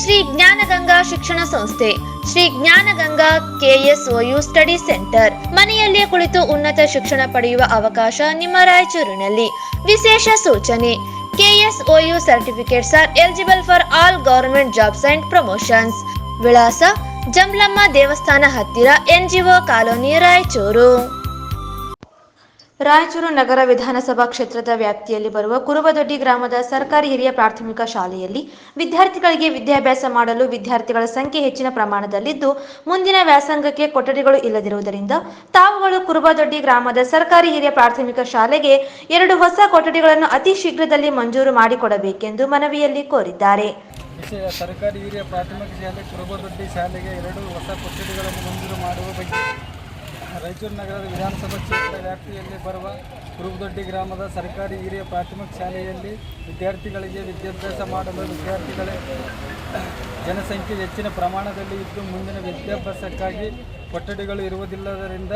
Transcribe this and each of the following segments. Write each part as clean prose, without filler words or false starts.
ಶ್ರೀ ಜ್ಞಾನಗಂಗಾ ಶಿಕ್ಷಣ ಸಂಸ್ಥೆ, Shri Jnanaganga KSOU study centre. ಮನೆಯಲ್ಲಿಯೇ ಕುಳಿತು ಉನ್ನತ ಶಿಕ್ಷಣ ಪಡೆಯುವ ಅವಕಾಶ ನಿಮ್ಮ ರಾಯಚೂರಿನಲ್ಲಿ. ವಿಶೇಷ ಸೂಚನೆ: KSOU certificates are eligible for all government jobs and promotions. ವಿಳಾಸ: ಜಮಲಮ್ಮ ದೇವಸ್ಥಾನ ಹತ್ತಿರ, NGO ಕಾಲೋನಿ, ರಾಯಚೂರು. ರಾಯಚೂರು ನಗರ ವಿಧಾನಸಭಾ ಕ್ಷೇತ್ರದ ವ್ಯಾಪ್ತಿಯಲ್ಲಿ ಬರುವ ಕುರುಬದೊಡ್ಡಿ ಗ್ರಾಮದ ಸರ್ಕಾರಿ ಹಿರಿಯ ಪ್ರಾಥಮಿಕ ಶಾಲೆಯಲ್ಲಿ ವಿದ್ಯಾರ್ಥಿಗಳಿಗೆ ವಿದ್ಯಾಭ್ಯಾಸ ಮಾಡಲು ವಿದ್ಯಾರ್ಥಿಗಳ ಸಂಖ್ಯೆ ಹೆಚ್ಚಿನ ಪ್ರಮಾಣದಲ್ಲಿದ್ದು, ಮುಂದಿನ ವ್ಯಾಸಂಗಕ್ಕೆ ಕೊಠಡಿಗಳು ಇಲ್ಲದಿರುವುದರಿಂದ ತಾವುಗಳು ಕುರುಬದೊಡ್ಡಿ ಗ್ರಾಮದ ಸರ್ಕಾರಿ ಹಿರಿಯ ಪ್ರಾಥಮಿಕ ಶಾಲೆಗೆ 2 ಹೊಸ ಕೊಠಡಿಗಳನ್ನು ಅತಿ ಶೀಘ್ರದಲ್ಲಿ ಮಂಜೂರು ಮಾಡಿಕೊಡಬೇಕೆಂದು ಮನವಿಯಲ್ಲಿ ಕೋರಿದ್ದಾರೆ. ಸರ್ಕಾರಿ ಹಿರಿಯ ಪ್ರಾಥಮಿಕ ಶಾಲೆ ಕುರುಬದೊಡ್ಡಿ ಶಾಲೆಗೆ 2 ಹೊಸ ಕೊಠಡಿಗಳನ್ನು ಮಂಜೂರು ಮಾಡುವ ಬಗ್ಗೆ ರಾಯಚೂರು ನಗರದ ವಿಧಾನಸಭಾ ಕ್ಷೇತ್ರ ವ್ಯಾಪ್ತಿಯಲ್ಲಿ ಬರುವ ಕುರುಬದೊಡ್ಡಿ ಗ್ರಾಮದ ಸರ್ಕಾರಿ ಹಿರಿಯ ಪ್ರಾಥಮಿಕ ಶಾಲೆಯಲ್ಲಿ ವಿದ್ಯಾರ್ಥಿಗಳಿಗೆ ವಿದ್ಯಾಭ್ಯಾಸ ಮಾಡಲು ವಿದ್ಯಾರ್ಥಿಗಳ ಜನಸಂಖ್ಯೆ ಹೆಚ್ಚಿನ ಪ್ರಮಾಣದಲ್ಲಿ ಇದ್ದು, ಮುಂದಿನ ವಿದ್ಯಾಭ್ಯಾಸಕ್ಕಾಗಿ ಕೊಠಡಿಗಳು ಇರುವುದಿಲ್ಲದರಿಂದ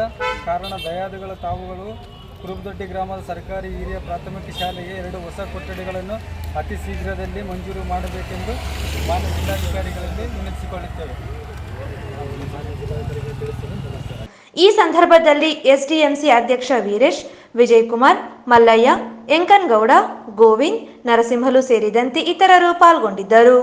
ಕಾರಣ ದಯಾದಿಗಳ ತಾವುಗಳು ಕುರುಬದೊಡ್ಡಿ ಗ್ರಾಮದ ಸರ್ಕಾರಿ ಹಿರಿಯ ಪ್ರಾಥಮಿಕ ಶಾಲೆಗೆ 2 ಹೊಸ ಕೊಠಡಿಗಳನ್ನು ಅತಿ ಶೀಘ್ರದಲ್ಲಿ ಮಂಜೂರು ಮಾಡಬೇಕೆಂದು ಮಾನ್ಯ ಜಿಲ್ಲಾಧಿಕಾರಿಗಳಲ್ಲಿ ವಿನಂತಿಸಿಕೊಳ್ಳುತ್ತೇವೆ. ಈ ಸಂದರ್ಭದಲ್ಲಿ SDMC ಅಧ್ಯಕ್ಷ ವೀರೇಶ್, ವಿಜಯಕುಮಾರ್, ಮಲ್ಲಯ್ಯ, ಎಂಕನಗೌಡ, ಗೋವಿಂದ್, ನರಸಿಂಹಲು ಸೇರಿದಂತೆ ಇತರರು ಪಾಲ್ಗೊಂಡಿದ್ದರು.